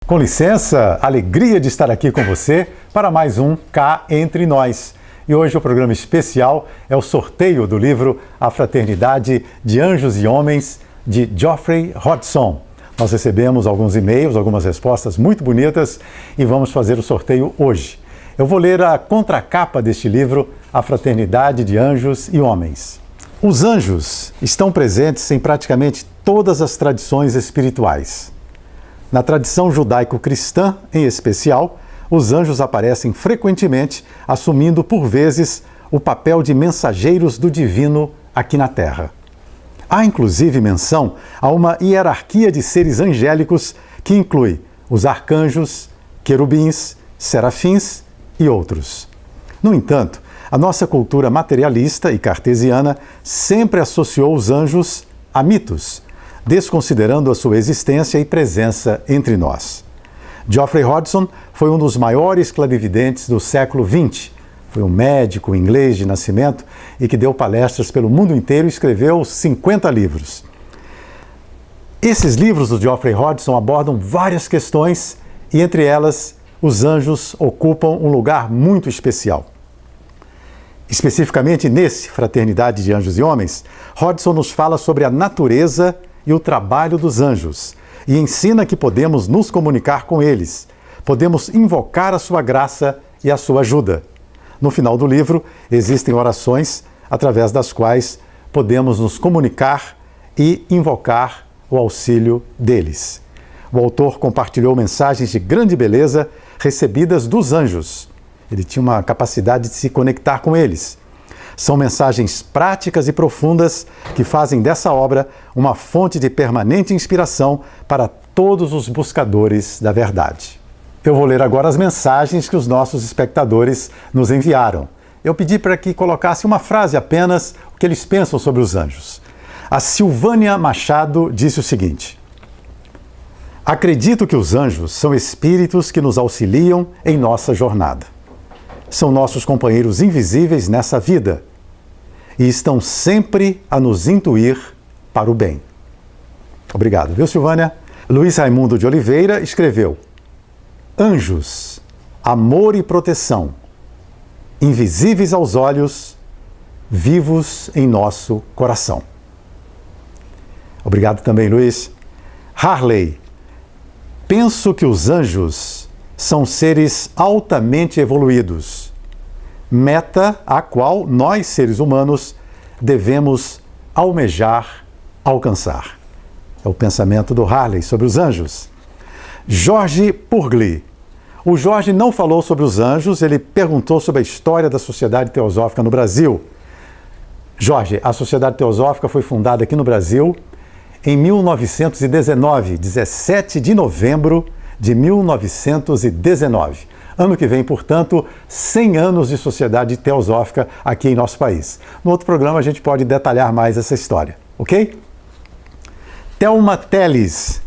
Com licença, alegria de estar aqui com você para mais um Cá Entre Nós. E hoje o programa especial é o sorteio do livro A Fraternidade de Anjos e Homens, de Geoffrey Hodgson. Nós recebemos alguns e-mails, algumas respostas muito bonitas e vamos fazer o sorteio hoje. Eu vou ler a contracapa deste livro, A Fraternidade de Anjos e Homens. Os anjos estão presentes em praticamente todas as tradições espirituais. Na tradição judaico-cristã, em especial, os anjos aparecem frequentemente, assumindo por vezes o papel de mensageiros do divino aqui na Terra. Há inclusive menção a uma hierarquia de seres angélicos que inclui os arcanjos, querubins, serafins e outros. No entanto, a nossa cultura materialista e cartesiana sempre associou os anjos a mitos, desconsiderando a sua existência e presença entre nós. Geoffrey Hodgson foi um dos maiores clarividentes do século XX. Foi um médico inglês de nascimento e que deu palestras pelo mundo inteiro e escreveu 50 livros. Esses livros do Geoffrey Hodgson abordam várias questões e, entre elas, os anjos ocupam um lugar muito especial. Especificamente nesse Fraternidade de Anjos e Homens, Hodgson nos fala sobre a natureza e o trabalho dos anjos, e ensina que podemos nos comunicar com eles, podemos invocar a sua graça e a sua ajuda. No final do livro, existem orações através das quais podemos nos comunicar e invocar o auxílio deles. O autor compartilhou mensagens de grande beleza recebidas dos anjos. Ele tinha uma capacidade de se conectar com eles. São mensagens práticas e profundas que fazem dessa obra uma fonte de permanente inspiração para todos os buscadores da verdade. Eu vou ler agora as mensagens que os nossos espectadores nos enviaram. Eu pedi para que colocasse uma frase apenas o que eles pensam sobre os anjos. A Silvânia Machado disse o seguinte: acredito que os anjos são espíritos que nos auxiliam em nossa jornada. São nossos companheiros invisíveis nessa vida e estão sempre a nos intuir para o bem. Obrigado, viu, Silvânia? Luiz Raimundo de Oliveira escreveu: anjos, amor e proteção, invisíveis aos olhos, vivos em nosso coração. Obrigado também, Luiz. Harley, penso que os anjos são seres altamente evoluídos, meta a qual nós, seres humanos, devemos almejar alcançar. É o pensamento do Harley sobre os anjos. Jorge Purgli. O Jorge não falou sobre os anjos, ele perguntou sobre a história da Sociedade Teosófica no Brasil. Jorge, a Sociedade Teosófica foi fundada aqui no Brasil em 1919, 17 de novembro de 1919. Ano que vem, portanto, 100 anos de Sociedade Teosófica aqui em nosso país. No outro programa a gente pode detalhar mais essa história, ok? Thelma Teles.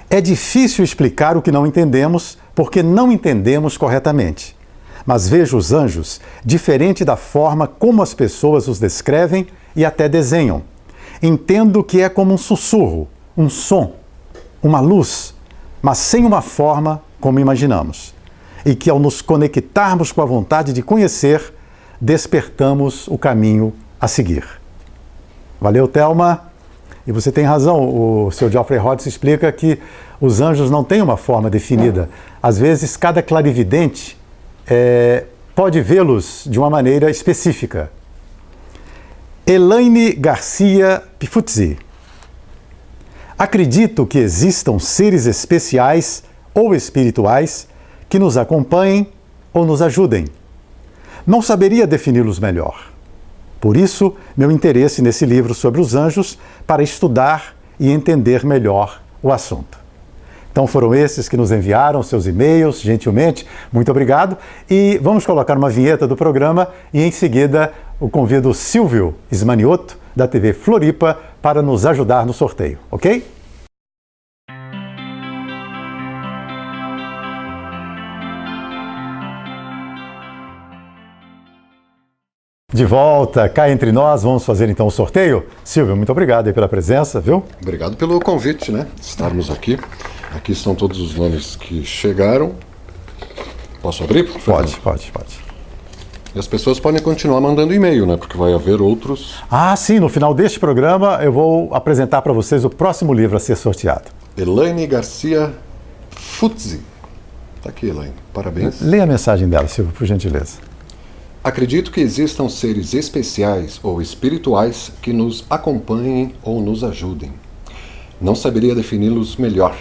É difícil explicar o que não entendemos porque não entendemos corretamente. Mas vejo os anjos diferente da forma como as pessoas os descrevem e até desenham. Entendo que é como um sussurro, um som, uma luz, mas sem uma forma como imaginamos. E que ao nos conectarmos com a vontade de conhecer, despertamos o caminho a seguir. Valeu, Thelma. E você tem razão, o Sr. Geoffrey Hodgson explica que os anjos não têm uma forma definida. Às vezes, cada clarividente pode vê-los de uma maneira específica. Elaine Garcia Pifuzzi. Acredito que existam seres especiais ou espirituais que nos acompanhem ou nos ajudem. Não saberia defini-los melhor. Por isso, meu interesse nesse livro sobre os anjos para estudar e entender melhor o assunto. Então foram esses que nos enviaram seus e-mails, gentilmente. Muito obrigado. E vamos colocar uma vinheta do programa e em seguida eu convido o Silvio Ismaniotto da TV Floripa para nos ajudar no sorteio, ok? De volta, cá entre nós, vamos fazer então o sorteio. Silvio, muito obrigado aí pela presença, viu? Obrigado pelo convite, né? Estarmos aqui. Aqui estão todos os nomes que chegaram. Posso abrir? Pode. E as pessoas podem continuar mandando e-mail, né? Porque vai haver outros. Ah, sim, no final deste programa eu vou apresentar para vocês o próximo livro a ser sorteado. Elaine Garcia Futzi. Tá aqui, Elaine. Parabéns. Leia a mensagem dela, Silvio, por gentileza. Acredito que existam seres especiais ou espirituais que nos acompanhem ou nos ajudem. Não saberia defini-los melhor.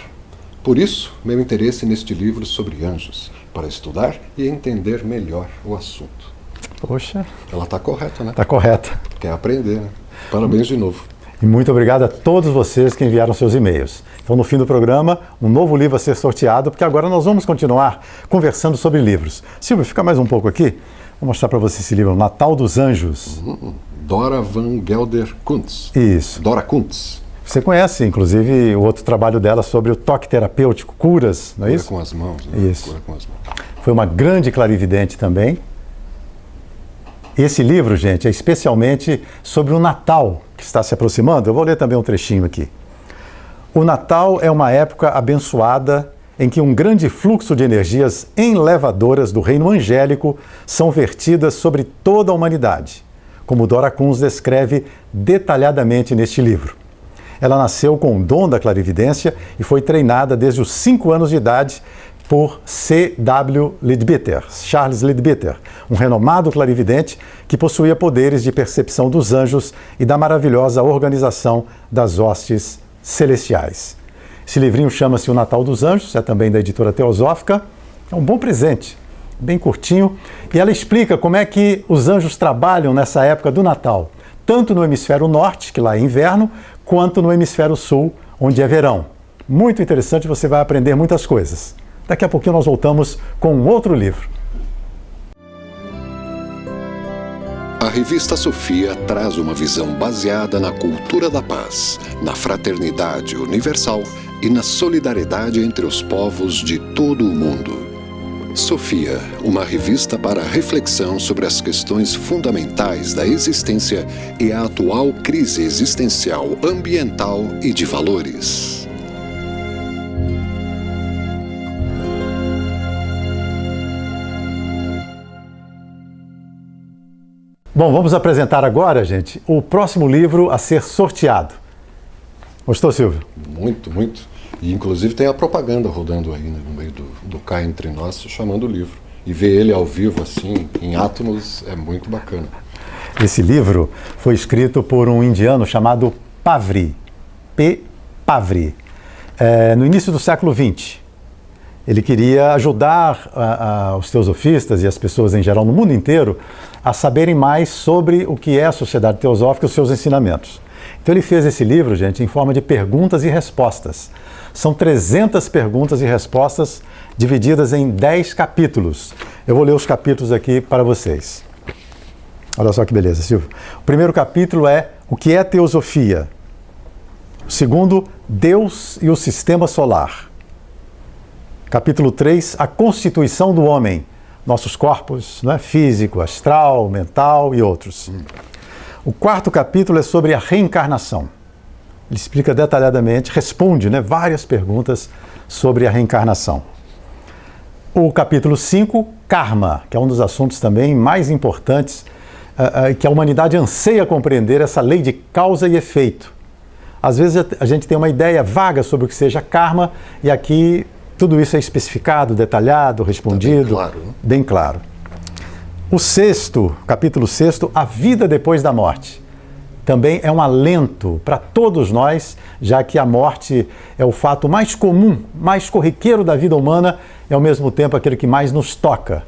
Por isso, meu interesse neste livro sobre anjos, para estudar e entender melhor o assunto. Poxa. Ela está correta, né? Está correta. Quer aprender, né? Parabéns de novo. E muito obrigado a todos vocês que enviaram seus e-mails. Então, no fim do programa, um novo livro a ser sorteado, porque agora nós vamos continuar conversando sobre livros. Silvio, fica mais um pouco aqui. Vou mostrar para você esse livro, Natal dos Anjos. Dora Van Gelder Kuntz. Isso. Dora Kuntz. Você conhece, inclusive, o outro trabalho dela sobre o toque terapêutico, curas, não é isso? Cura com as mãos. Né? Isso. Cura com as mãos. Foi uma grande clarividente também. Esse livro, gente, é especialmente sobre o Natal que está se aproximando. Eu vou ler também um trechinho aqui. O Natal é uma época abençoada em que um grande fluxo de energias enlevadoras do reino angélico são vertidas sobre toda a humanidade, como Dora Kuntz descreve detalhadamente neste livro. Ela nasceu com o dom da clarividência e foi treinada desde os 5 anos de idade por C.W. Leadbeater, Charles Leadbeater, um renomado clarividente que possuía poderes de percepção dos anjos e da maravilhosa organização das hostes celestiais. Esse livrinho chama-se O Natal dos Anjos, é também da editora Teosófica. É um bom presente, bem curtinho. E ela explica como é que os anjos trabalham nessa época do Natal, tanto no hemisfério norte, que lá é inverno, quanto no hemisfério sul, onde é verão. Muito interessante, você vai aprender muitas coisas. Daqui a pouquinho nós voltamos com um outro livro. A revista Sofia traz uma visão baseada na cultura da paz, na fraternidade universal e na solidariedade entre os povos de todo o mundo. Sofia, uma revista para reflexão sobre as questões fundamentais da existência e a atual crise existencial, ambiental e de valores. Bom, vamos apresentar agora, gente, o próximo livro a ser sorteado. Gostou, Silvio? Muito, muito. E inclusive tem a propaganda rodando aí, né, no meio do Cá Entre Nós, chamando o livro. E ver ele ao vivo, assim, em átomos, é muito bacana. Esse livro foi escrito por um indiano chamado Pavri, P. Pavri, no início do século XX. Ele queria ajudar os teosofistas e as pessoas em geral no mundo inteiro a saberem mais sobre o que é a sociedade teosófica e os seus ensinamentos. Então ele fez esse livro, gente, em forma de perguntas e respostas. São 300 perguntas e respostas divididas em 10 capítulos. Eu vou ler os capítulos aqui para vocês. Olha só que beleza, Silvio. O primeiro capítulo é o que é teosofia. O segundo, Deus e o sistema solar. Capítulo 3, a constituição do homem, nossos corpos, né, físico, astral, mental e outros. O quarto capítulo é sobre a reencarnação. Ele explica detalhadamente, responde, né, várias perguntas sobre a reencarnação. O capítulo 5, karma, que é um dos assuntos também mais importantes, que a humanidade anseia compreender, essa lei de causa e efeito. Às vezes a gente tem uma ideia vaga sobre o que seja karma, e aqui tudo isso é especificado, detalhado, respondido. Tá bem claro, né? Bem claro. O sexto, capítulo 6, a vida depois da morte. Também é um alento para todos nós, já que a morte é o fato mais comum, mais corriqueiro da vida humana e ao mesmo tempo aquele que mais nos toca.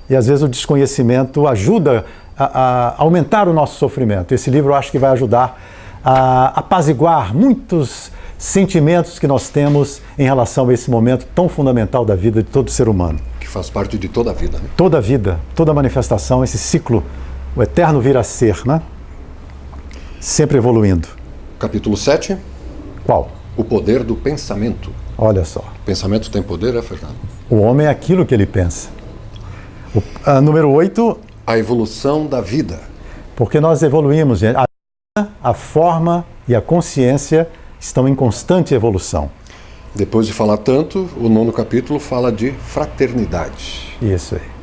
E às vezes o desconhecimento ajuda a aumentar o nosso sofrimento. Esse livro eu acho que vai ajudar a apaziguar muitos sentimentos que nós temos em relação a esse momento tão fundamental da vida de todo ser humano. Que faz parte de toda a vida, né? Toda a vida, toda a manifestação, esse ciclo, o eterno vir a ser, né? sempre evoluindo. Capítulo 7. Qual? O poder do pensamento. Olha só. Pensamento tem poder, Fernando? O homem é aquilo que ele pensa. Número 8. A evolução da vida. Porque nós evoluímos, gente. A forma e a consciência estão em constante evolução. Depois de falar tanto, o 9º capítulo fala de fraternidade. Isso aí.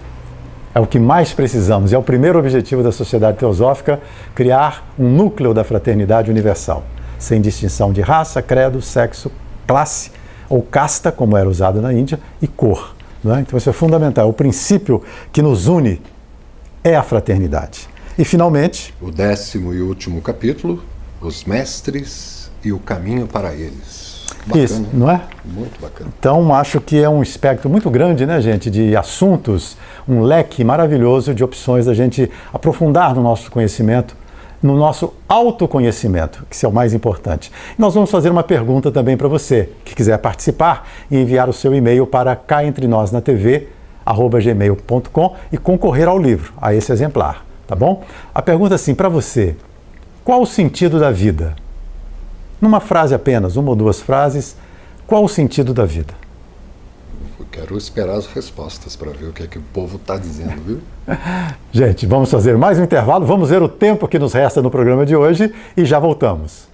É o que mais precisamos. É o primeiro objetivo da Sociedade Teosófica, criar um núcleo da fraternidade universal, sem distinção de raça, credo, sexo, classe ou casta, como era usado na Índia, e cor. Não é? Então isso é fundamental. O princípio que nos une é a fraternidade. E, finalmente... O 10º e último capítulo, os mestres e o caminho para eles. Bacana, isso, não é? Muito bacana. Então, acho que é um espectro muito grande, né, gente, de assuntos, um leque maravilhoso de opções da gente aprofundar no nosso conhecimento, no nosso autoconhecimento, que é o mais importante. Nós vamos fazer uma pergunta também para você, que quiser participar e enviar o seu e-mail para caentrenós.tv@gmail.com e concorrer ao livro, a esse exemplar. Tá bom? A pergunta é assim, para você, qual o sentido da vida? Numa frase apenas, uma ou duas frases, qual o sentido da vida? Eu quero esperar as respostas para ver o que é que o povo está dizendo, viu? Gente, vamos fazer mais um intervalo, vamos ver o tempo que nos resta no programa de hoje e já voltamos.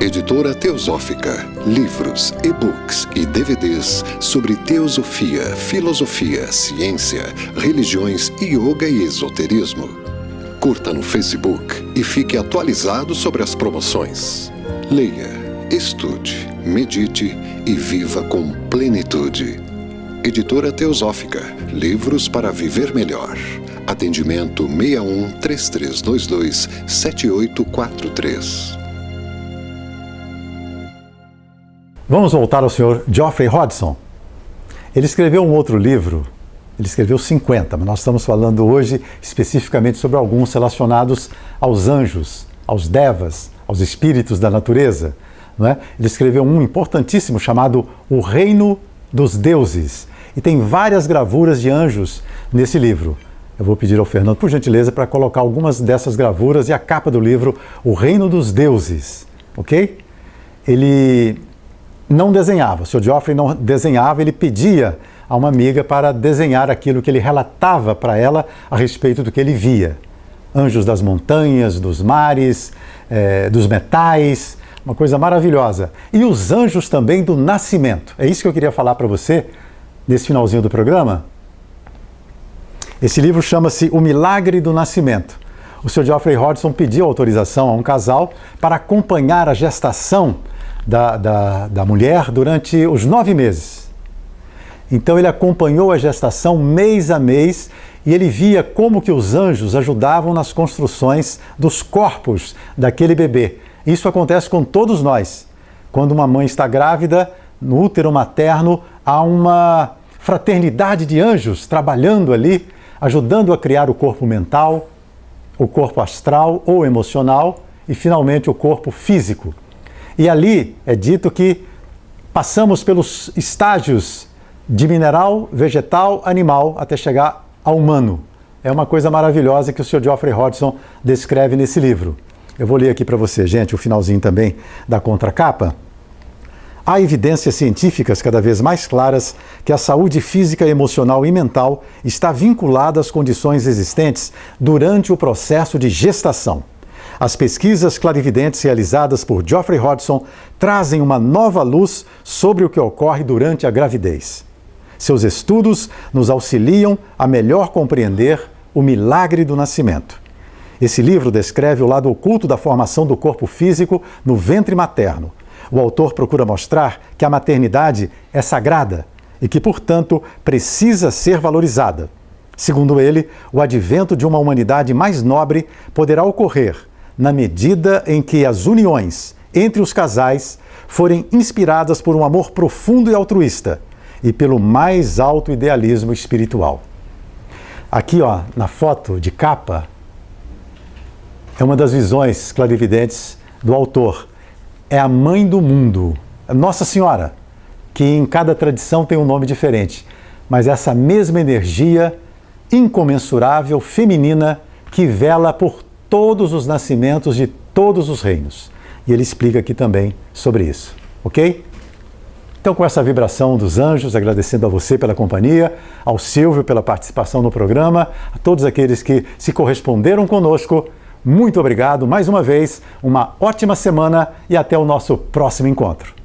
Editora Teosófica, livros, e-books e DVDs sobre teosofia, filosofia, ciência, religiões, yoga e esoterismo. Curta no Facebook e fique atualizado sobre as promoções. Leia, estude, medite e viva com plenitude. Editora Teosófica, livros para viver melhor. Atendimento 61 3322 7843. Vamos voltar ao Sr. Geoffrey Hodgson. Ele escreveu um outro livro, ele escreveu 50, mas nós estamos falando hoje especificamente sobre alguns relacionados aos anjos, aos devas, aos espíritos da natureza. Não é? Ele escreveu um importantíssimo chamado O Reino dos Deuses. E tem várias gravuras de anjos nesse livro. Eu vou pedir ao Fernando, por gentileza, para colocar algumas dessas gravuras e a capa do livro O Reino dos Deuses. Ok? Ele não desenhava, o Sr. Geoffrey não desenhava, ele pedia a uma amiga para desenhar aquilo que ele relatava para ela a respeito do que ele via. Anjos das montanhas, dos mares, dos metais, uma coisa maravilhosa. E os anjos também do nascimento. É isso que eu queria falar para você nesse finalzinho do programa. Esse livro chama-se O Milagre do Nascimento. O Sr. Geoffrey Hodgson pediu autorização a um casal para acompanhar a gestação da mulher durante os 9 meses. Então ele acompanhou a gestação mês a mês e ele via como que os anjos ajudavam nas construções dos corpos daquele bebê. Isso acontece com todos nós. Quando uma mãe está grávida, no útero materno, há uma fraternidade de anjos trabalhando ali, ajudando a criar o corpo mental, o corpo astral ou emocional e, finalmente, o corpo físico. E ali é dito que passamos pelos estágios de mineral, vegetal, animal, até chegar ao humano. É uma coisa maravilhosa que o Sr. Geoffrey Hodgson descreve nesse livro. Eu vou ler aqui para você, gente, o finalzinho também da contracapa. Há evidências científicas cada vez mais claras que a saúde física, emocional e mental está vinculada às condições existentes durante o processo de gestação. As pesquisas clarividentes realizadas por Geoffrey Hodgson trazem uma nova luz sobre o que ocorre durante a gravidez. Seus estudos nos auxiliam a melhor compreender o milagre do nascimento. Esse livro descreve o lado oculto da formação do corpo físico no ventre materno. O autor procura mostrar que a maternidade é sagrada e que, portanto, precisa ser valorizada. Segundo ele, o advento de uma humanidade mais nobre poderá ocorrer na medida em que as uniões entre os casais forem inspiradas por um amor profundo e altruísta e pelo mais alto idealismo espiritual. Aqui, ó, na foto de capa, é uma das visões clarividentes do autor. É a mãe do mundo, Nossa Senhora, que em cada tradição tem um nome diferente, mas essa mesma energia incomensurável, feminina, que vela por todos os nascimentos de todos os reinos. E ele explica aqui também sobre isso, ok? Então, com essa vibração dos anjos, agradecendo a você pela companhia, ao Silvio pela participação no programa, a todos aqueles que se corresponderam conosco, muito obrigado mais uma vez, uma ótima semana e até o nosso próximo encontro.